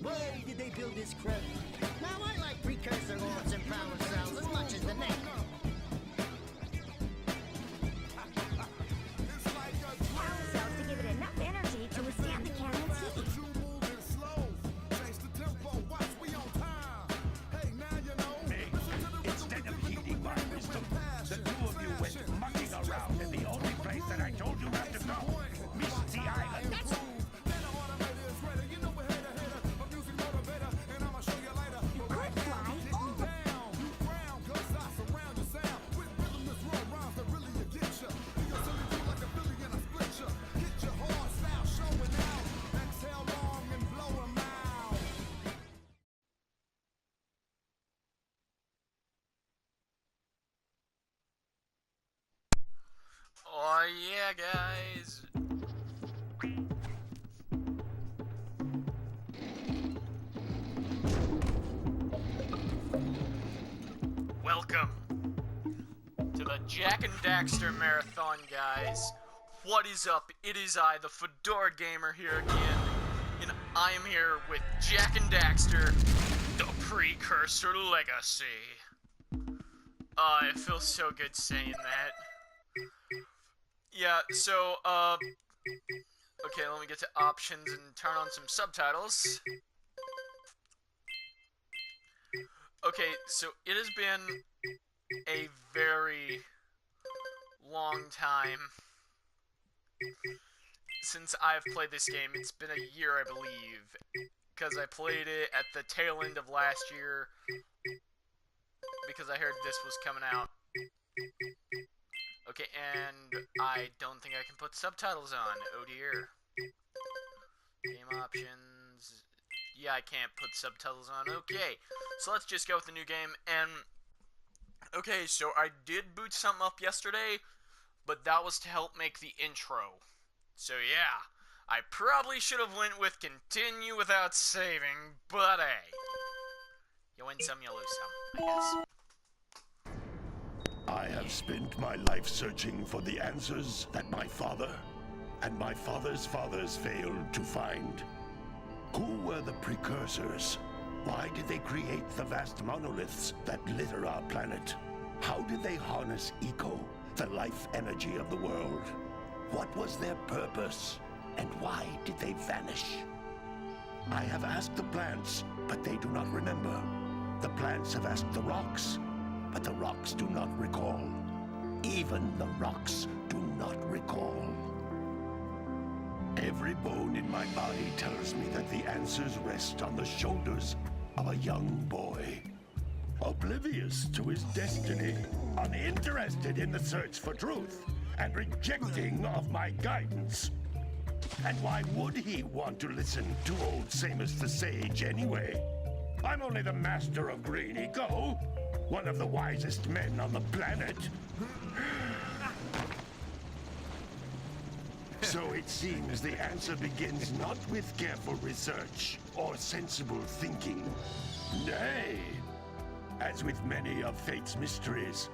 Why did they build this crap? Now I like precursor ores and power cells as much as the neck. Power cells to give it enough energy to withstand the cannon's heat. Instead of heeding my wisdom, the two of you went mucking around in the only place that I told you not to go, Misty Island. You could fly. Oh yeah, guys. Welcome to the Jack and Daxter Marathon, guys. What is up? It is I, the Fedora Gamer, here again, and I am here with Jack and Daxter, the Precursor Legacy. It feels so good saying that. Yeah, so, okay, let me get to options and turn on some subtitles. Okay, so it has been a very long time since I've played this game. It's been a year, I believe, because I played it at the tail end of last year, because I heard this was coming out. Okay, and I don't think I can put subtitles on. Oh dear. Game options. Yeah, I can't put subtitles on. Okay, so let's just go with the new game. And okay, so I did boot something up yesterday, but that was to help make the intro. So yeah, I probably should have went with continue without saving, but hey, you win some, you lose some, I guess. I have spent my life searching for the answers that my father and my father's fathers failed to find. Who were the precursors? Why did they create the vast monoliths that litter our planet? How did they harness eco, the life energy of the world? What was their purpose, and why did they vanish? I have asked the plants, but they do not remember. The plants have asked the rocks, but the rocks do not recall. Even the rocks do not recall. Every bone in my body tells me that the answers rest on the shoulders of a young boy. Oblivious to his destiny, uninterested in the search for truth, and rejecting of my guidance. And why would he want to listen to old Samus the Sage anyway? I'm only the master of Greeny Go, one of the wisest men on the planet. So it seems the answer begins not with careful research or sensible thinking. Nay, as with many of fate's mysteries,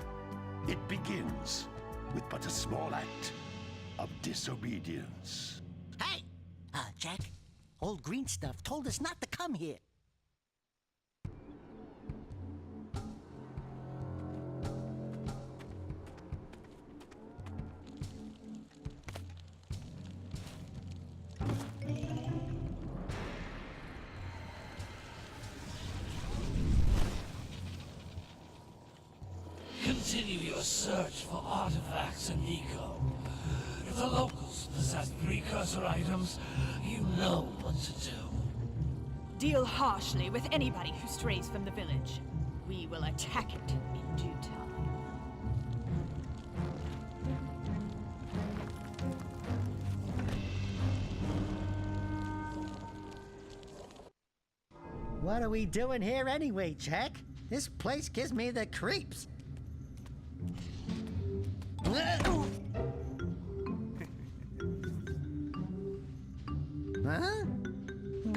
it begins with but a small act of disobedience. Hey! Jack, old green stuff told us not to come here. Continue your search for artifacts in Eco. If the locals possess precursor items, you know what to do. Deal harshly with anybody who strays from the village. We will attack it in due time. What are we doing here anyway, Jack? This place gives me the creeps. Huh?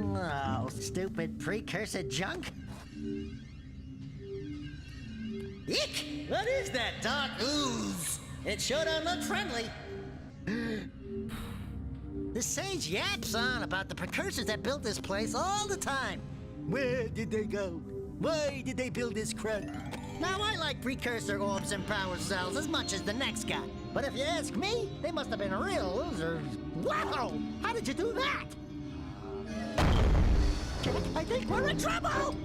Oh, stupid precursor junk. Eek! What is that dark ooze? It sure don't look friendly. The sage yaps on about the precursors that built this place all the time. Where did they go? Why did they build this crap? Now, I like precursor orbs and power cells as much as the next guy. But if you ask me, they must have been real losers. Wow! How did you do that? I think we're in trouble!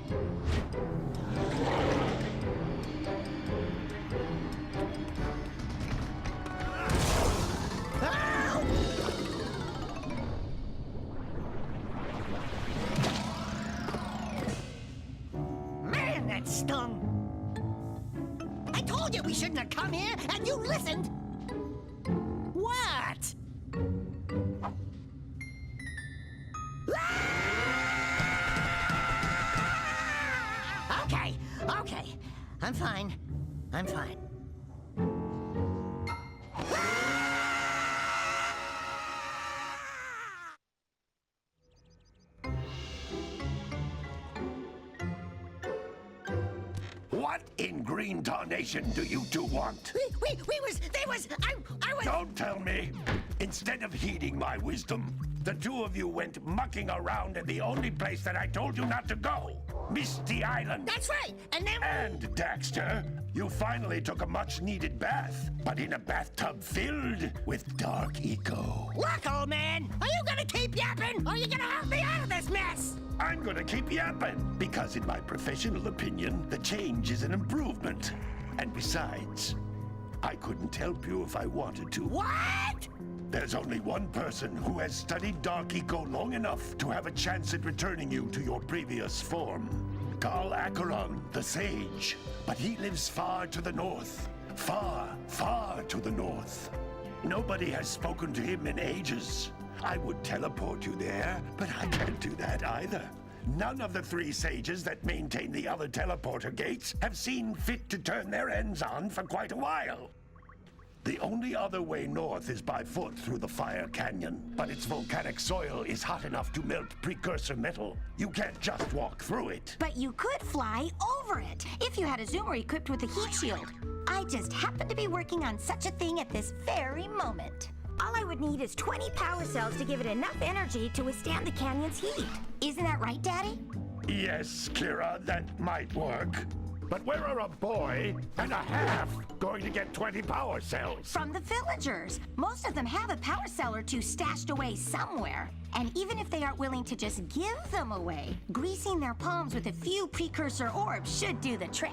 Ow! Man, that stung! I told you we shouldn't have come here, and you listened! What? Okay, okay. I'm fine. I'm fine. What in green tarnation do you two want? They was, I was... Don't tell me! Instead of heeding my wisdom, the two of you went mucking around in the only place that I told you not to go. Misty Island. That's right, and then... And, Daxter, you finally took a much-needed bath, but in a bathtub filled with dark eco. Look, old man, are you gonna keep yapping, or are you gonna help me out of this mess? I'm gonna keep yapping, because in my professional opinion, the change is an improvement. And besides, I couldn't help you if I wanted to. What? There's only one person who has studied Dark Eco long enough to have a chance at returning you to your previous form. Carl Acheron, the Sage. But he lives far to the north. Far, far to the north. Nobody has spoken to him in ages. I would teleport you there, but I can't do that either. None of the three sages that maintain the other teleporter gates have seen fit to turn their ends on for quite a while. The only other way north is by foot through the Fire Canyon, but its volcanic soil is hot enough to melt precursor metal. You can't just walk through it. But you could fly over it if you had a zoomer equipped with a heat shield. I just happen to be working on such a thing at this very moment. All I would need is 20 power cells to give it enough energy to withstand the canyon's heat. Isn't that right, Daddy? Yes, Kira, that might work. But where are a boy and a half going to get 20 power cells? From the villagers. Most of them have a power cell or two stashed away somewhere. And even if they aren't willing to just give them away, greasing their palms with a few precursor orbs should do the trick.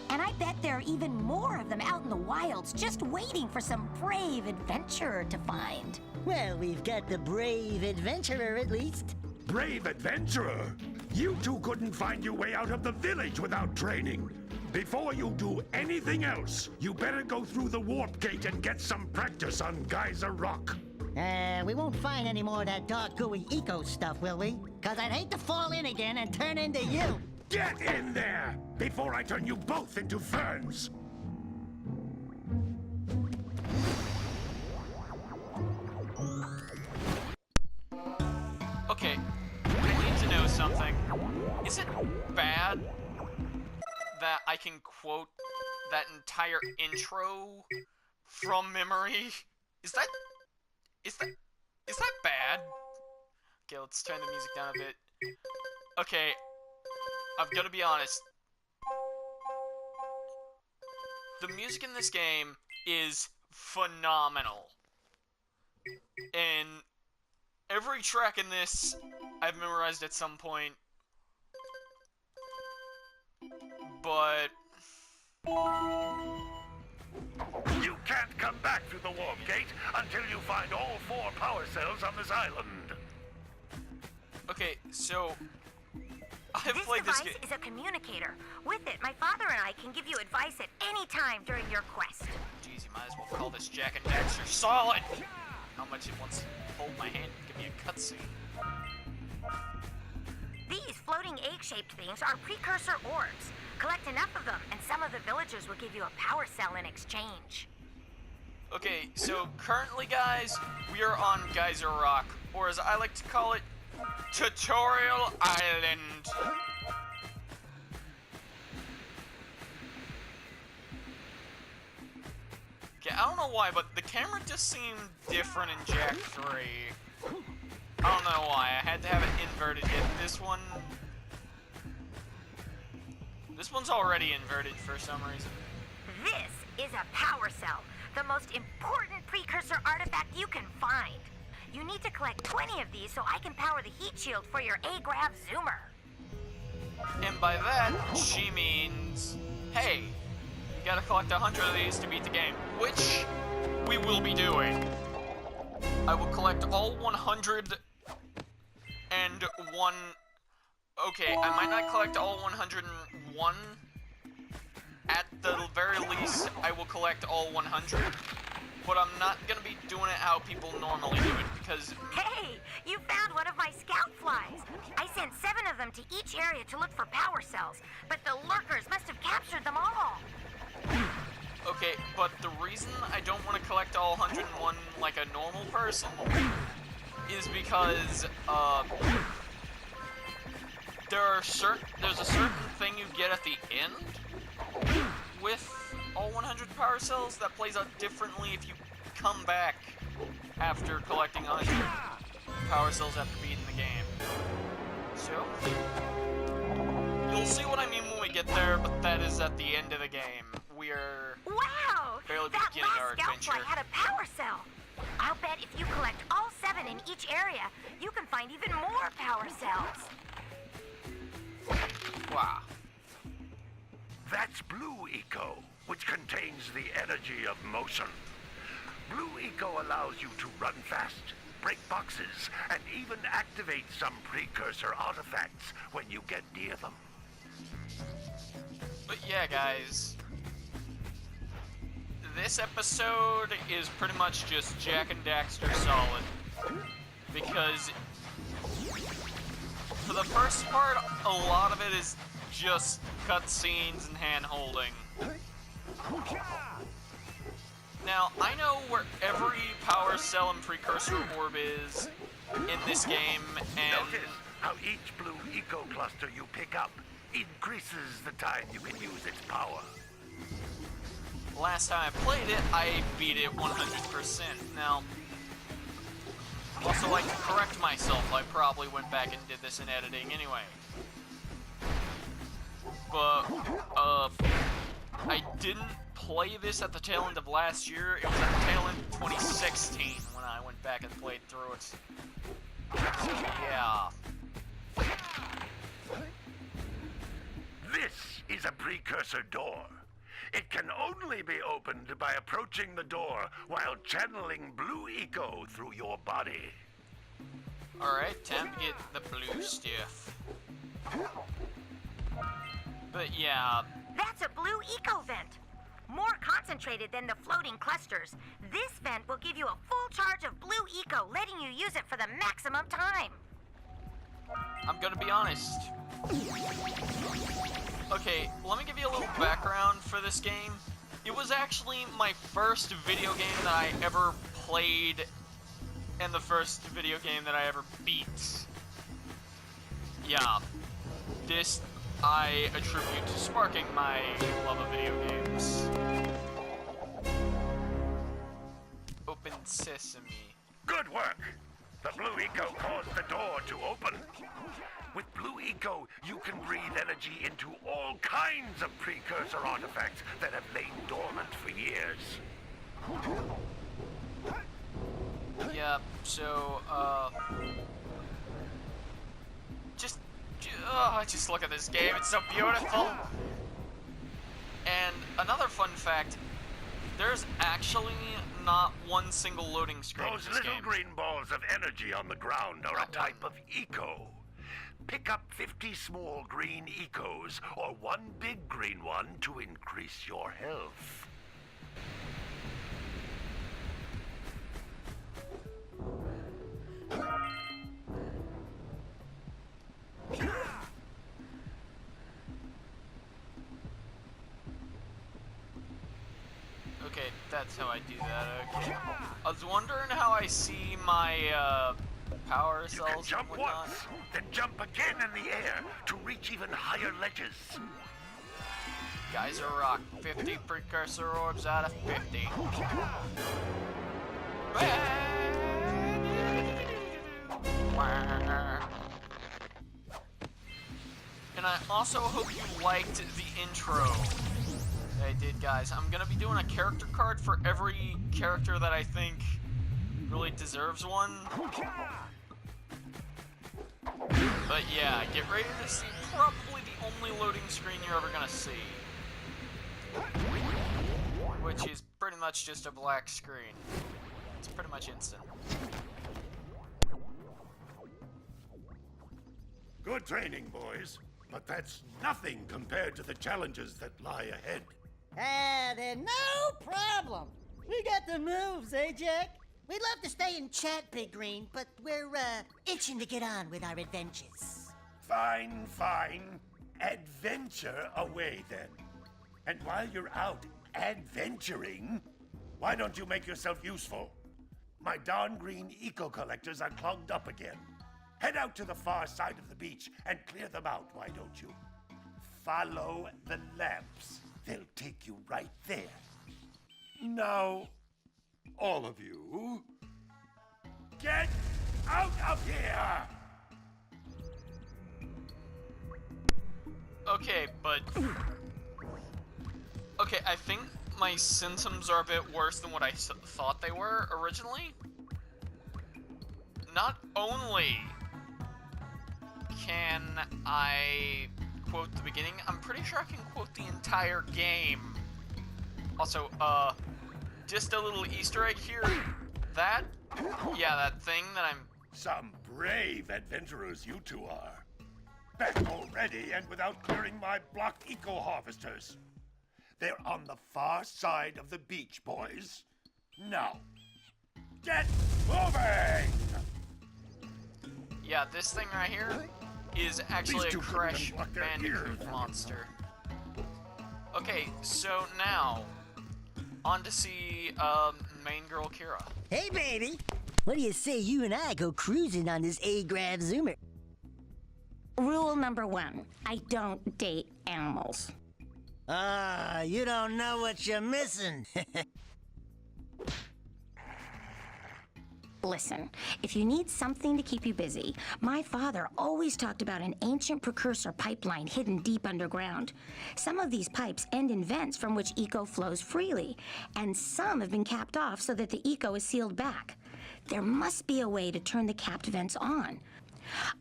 And I bet there are even more of them out in the wilds just waiting for some brave adventurer to find. Well, we've got the brave adventurer at least. Brave adventurer? You two couldn't find your way out of the village without training. Before you do anything else, you better go through the warp gate and get some practice on Geyser Rock. We won't find any more of that dark gooey eco stuff, will we? 'Cause I'd hate to fall in again and turn into you. Get in there before I turn you both into ferns. Okay, I need to know something. Is it bad that I can quote that entire intro from memory? Is that bad? Okay, let's turn the music down a bit. Okay, I've got to be honest. The music in this game is phenomenal. And every track in this I've memorized at some point. But You can't come back through the warp gate until you find all 4 power cells on this island. okay, so I've This played this device game. is a communicator. With it, my father and I can give you advice at any time during your quest. Jeez, you might as well call this Jack and Daxter Solid. How much it wants to hold my hand and give me a cutscene. These floating egg-shaped things are precursor orbs. Collect enough of them, and some of the villagers will give you a power cell in exchange. Okay, so currently, guys, we are on Geyser Rock, or as I like to call it, Tutorial Island. Okay, I don't know why, but the camera just seemed different in Jak 3. I don't know why. I had to have it inverted. Yet this one's already inverted for some reason. This is a power cell, the most important precursor artifact you can find. You need to collect 20 of these so I can power the heat shield for your A-Grav zoomer. And by that, she means, hey, you gotta collect 100 of these to beat the game, which we will be doing. I will collect all 101. Okay, I might not collect all 101. At the very least, I will collect all 100. But I'm not gonna be doing it how people normally do it, because... Hey, you found one of my scout flies. I sent 7 of them to each area to look for power cells, but the lurkers must have captured them all. Okay, but the reason I don't want to collect all 101 like a normal person is because, there's a certain thing you get at the end with all 100 power cells that plays out differently if you come back after collecting 100 power cells after beating the game. So, you'll see what I mean when we get there, but that is at the end of the game. We're barely beginning our adventure. That last scout fly had a power cell. I'll bet if you collect all 7 in each area, you can find even more power cells. Wow. That's Blue Eco, which contains the energy of motion. Blue Eco allows you to run fast, break boxes, and even activate some precursor artifacts when you get near them. But yeah, guys, this episode is pretty much just Jak and Daxter solid, because for the first part, a lot of it is just cutscenes and hand-holding. Now, I know where every power cell and precursor orb is in this game, and... Notice how each Blue Eco cluster you pick up increases the time you can use its power. Last time I played it, I beat it 100%. Now, also like to correct myself, I probably went back and did this in editing anyway. But, I didn't play this at the tail end of last year. It was at the tail end of 2016 when I went back and played through it. So, yeah. This is a precursor door. It can only be opened by approaching the door while channeling Blue Eco through your body. Alright, time to get the blue stuff. But yeah. That's a Blue Eco vent. More concentrated than the floating clusters. This vent will give you a full charge of Blue Eco, letting you use it for the maximum time. I'm gonna be honest. Okay, let me give you a little background for this game. It was actually my first video game that I ever played, and the first video game that I ever beat. Yeah, this I attribute to sparking my love of video games. Open sesame. Good work! The Blue Eco caused the door to open. With Blue Eco, you can breathe energy into all kinds of precursor artifacts that have lain dormant for years. Yeah, so, just look at this game, it's so beautiful! And another fun fact, there's actually not one single loading screen Those in this little game. green balls of energy on the ground are Not a type one. of eco. Pick up 50 small green ecos or one big green one to increase your health. Okay, that's how I do that, okay. I was wondering how I see my, power You can cells jump and whatnot. once, then jump again in the air to reach even higher ledges. Guys are rock. 50 precursor orbs out of 50. And I also hope you liked the intro that I did, guys. I'm gonna be doing a character card for every character that I think really deserves one. But yeah, get ready to see probably the only loading screen you're ever gonna see. Which is pretty much just a black screen. It's pretty much instant. Good training, boys. But that's nothing compared to the challenges that lie ahead. Then no problem. We got the moves, eh, Jack? We'd love to stay and chat, Big Green, but we're, itching to get on with our adventures. Fine, fine. Adventure away, then. And while you're out adventuring, why don't you make yourself useful? My darn green eco-collectors are clogged up again. Head out to the far side of the beach and clear them out, why don't you? Follow the lamps. They'll take you right there. Now, all of you, get out of here! Okay, but... Okay, I think my symptoms are a bit worse than what I thought they were originally. Not only can I quote the beginning, I'm pretty sure I can quote the entire game. Also, just a little Easter egg here. That thing that I'm... Some brave adventurers you two are. Back already and without clearing my block eco-harvesters. They're on the far side of the beach, boys. Now, get moving! Yeah, this thing right here is actually a Crash Bandicoot monster. Okay, so now, on to see, main girl Kira. Hey, baby. What do you say you and I go cruising on this A-Grav Zoomer? Rule number 1, I don't date animals. You don't know what you're missing. Listen, if you need something to keep you busy, my father always talked about an ancient precursor pipeline hidden deep underground. Some of these pipes end in vents from which eco flows freely, and some have been capped off so that the eco is sealed back. There must be a way to turn the capped vents on.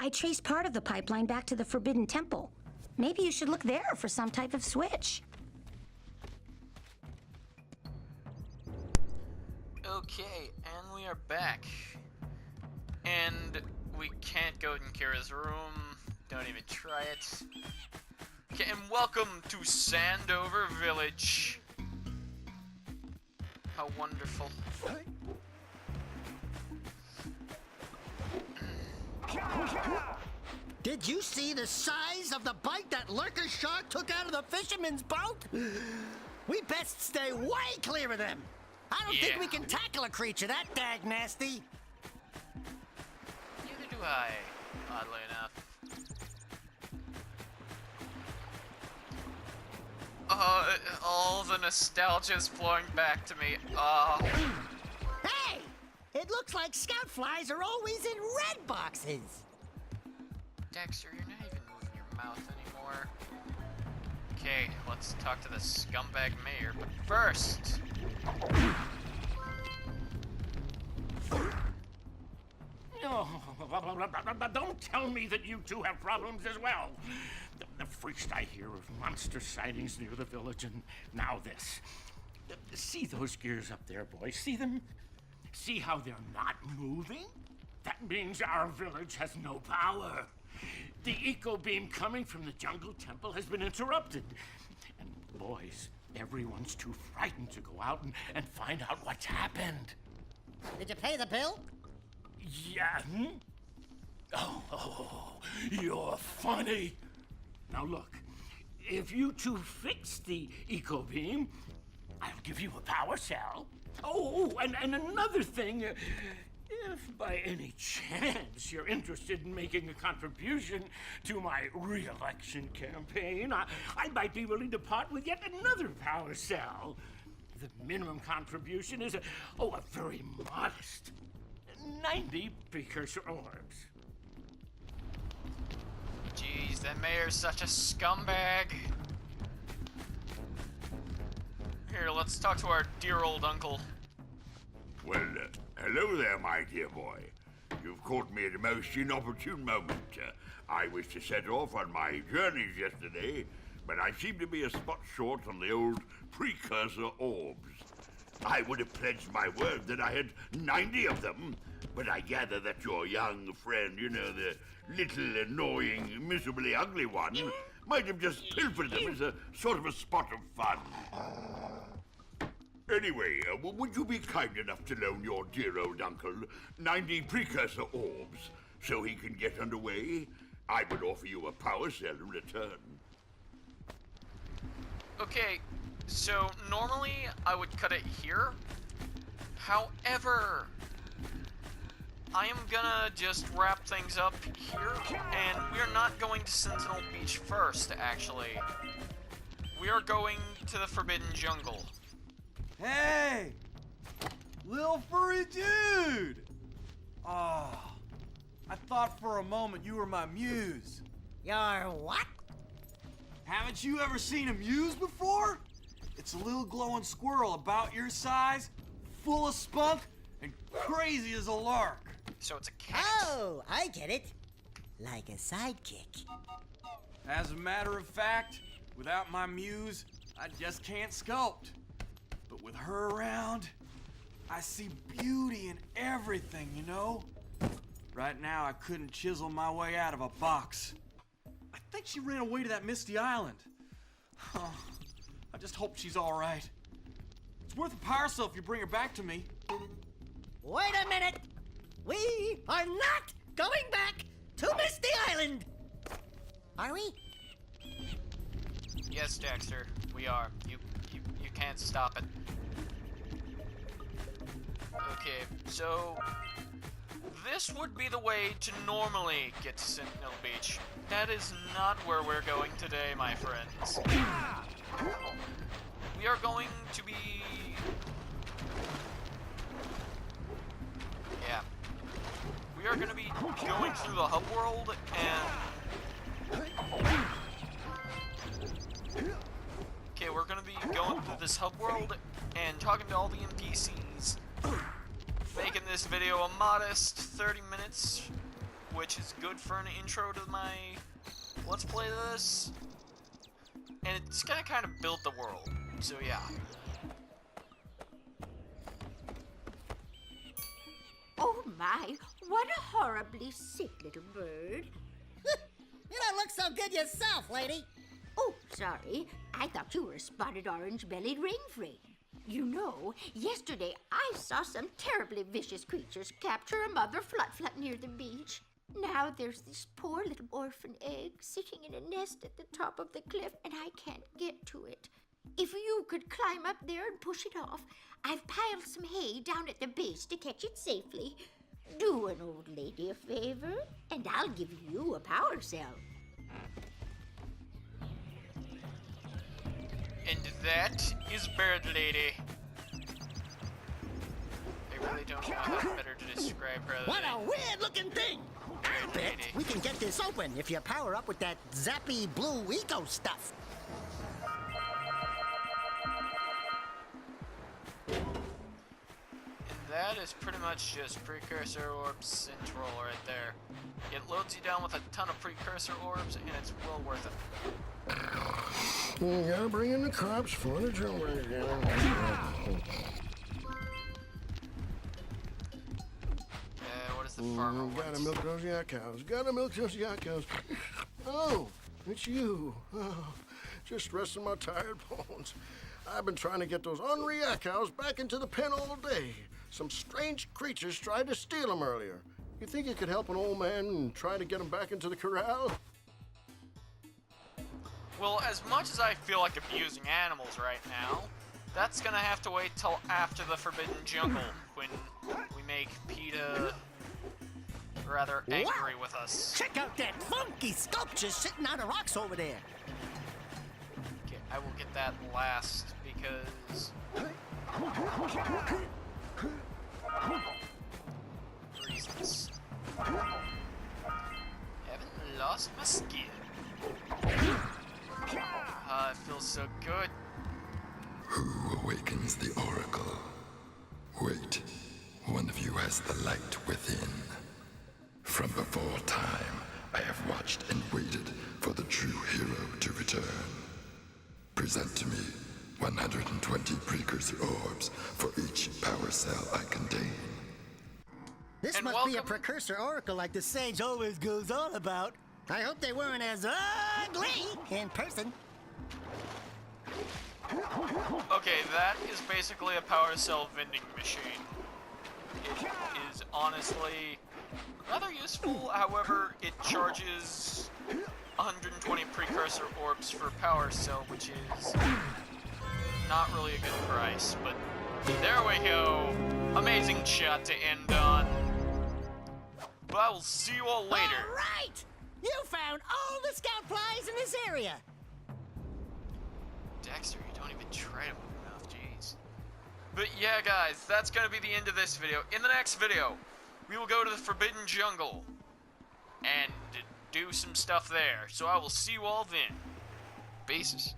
I traced part of the pipeline back to the Forbidden Temple. Maybe you should look there for some type of switch. Okay, and we are back. And we can't go in Kira's room. Don't even try it. Okay, and welcome to Sandover Village. How wonderful. Did you see the size of the bite that lurker shark took out of the fisherman's boat? We best stay way clear of them. I don't think we can tackle a creature that dag nasty. Neither do I, oddly enough. All the nostalgia's flowing back to me. Hey! It looks like scout flies are always in red boxes. Daxter, you're not even moving your mouth anymore. Okay, let's talk to the scumbag mayor, but first... Don't tell me that you two have problems as well. The first I hear of monster sightings near the village, and now this. See those gears up there, boys? See them? See how they're not moving? That means our village has no power. The eco beam coming from the jungle temple has been interrupted. And boys, everyone's too frightened to go out and find out what's happened. Did you pay the bill? Yeah. Oh, you're funny. Now look, if you two fix the eco beam, I'll give you a power cell. Oh, and another thing, if by any chance you're interested in making a contribution to my re-election campaign, I might be willing to part with yet another power cell. The minimum contribution is a very modest 90 precursor orbs. Jeez, that mayor's such a scumbag. Here, let's talk to our dear old uncle. Well, hello there, my dear boy. You've caught me at a most inopportune moment. I was to set off on my journeys yesterday, but I seem to be a spot short on the old precursor orbs. I would have pledged my word that I had 90 of them, but I gather that your young friend, you know, the little annoying, miserably ugly one, might have just pilfered them as a sort of a spot of fun. Anyway, would you be kind enough to loan your dear old uncle 90 precursor orbs so he can get underway? I would offer you a power cell in return. Okay, so normally I would cut it here. However, I am gonna just wrap things up here, and we are not going to Sentinel Beach first, actually. We are going to the Forbidden Jungle. Hey! Little furry dude! Oh, I thought for a moment you were my muse. Your what? Haven't you ever seen a muse before? It's a little glowing squirrel about your size, full of spunk, and crazy as a lark. So it's a cat. Oh, I get it. Like a sidekick. As a matter of fact, without my muse, I just can't sculpt. But with her around, I see beauty in everything, you know? Right now, I couldn't chisel my way out of a box. I think she ran away to that misty island. Oh, I just hope she's all right. It's worth a power cell if you bring her back to me. Wait a minute. We are not going back to Misty Island. Are we? Yes, Daxter, we are. You can't stop it. Okay, so this would be the way to normally get to Sentinel Beach. That is not where we're going today, my friends. We are going to be... Yeah. We are going to be going through the hub world and... Okay, we're going to be going through this hub world and talking to all the NPCs. Making this video a modest 30 minutes, which is good for an intro to my Let's Play this. And it's gonna kind of build the world, so yeah. Oh my, what a horribly sick little bird. You don't look so good yourself, lady. Oh, sorry. I thought you were a spotted orange-bellied rainframe. You know, yesterday I saw some terribly vicious creatures capture a mother flut-flut near the beach. Now there's this poor little orphan egg sitting in a nest at the top of the cliff, and I can't get to it. If you could climb up there and push it off, I've piled some hay down at the base to catch it safely. Do an old lady a favor, and I'll give you a power cell. And that is Bird Lady. I really don't know how better to describe her. What a weird-looking thing. I bet we can get this open if you power up with that zappy blue eco stuff. And that is pretty much just Precursor Orb Central right there. It loads you down with a ton of Precursor Orbs, and it's well worth it. You gotta bring in the cops for the jumper again. What is the farmer Gotta wants? milk those yak cows. Gotta milk those yak cows. Oh, it's you. Oh, just resting my tired bones. I've been trying to get those ornery yak cows back into the pen all day. Some strange creatures tried to steal them earlier. You think you could help an old man and try to get them back into the corral? Well, as much as I feel like abusing animals right now, that's gonna have to wait till after the Forbidden Jungle, when we make PETA rather angry with us. Check out that funky sculpture sitting on the rocks over there. Okay, I will get that last, because... reasons. Haven't lost lost my skin. It feels so good. Who awakens the oracle? Wait, one of you has the light within. From before time, I have watched and waited for the true hero to return. Present to me 120 precursor orbs for each power cell I contain. This And must be a welcome- precursor oracle like the sage always goes on about. I hope they weren't as ugly in person. Okay, that is basically a power cell vending machine. It is honestly rather useful, however, it charges 120 precursor orbs for power cell, which is not really a good price, but there we go. Amazing shot to end on. But I will see you all later. All right! You found all the scout flies in this area. Daxter, you don't even try to move your mouth, jeez. But yeah, guys, that's gonna be the end of this video. In the next video, we will go to the Forbidden Jungle and do some stuff there. So I will see you all then. Bases.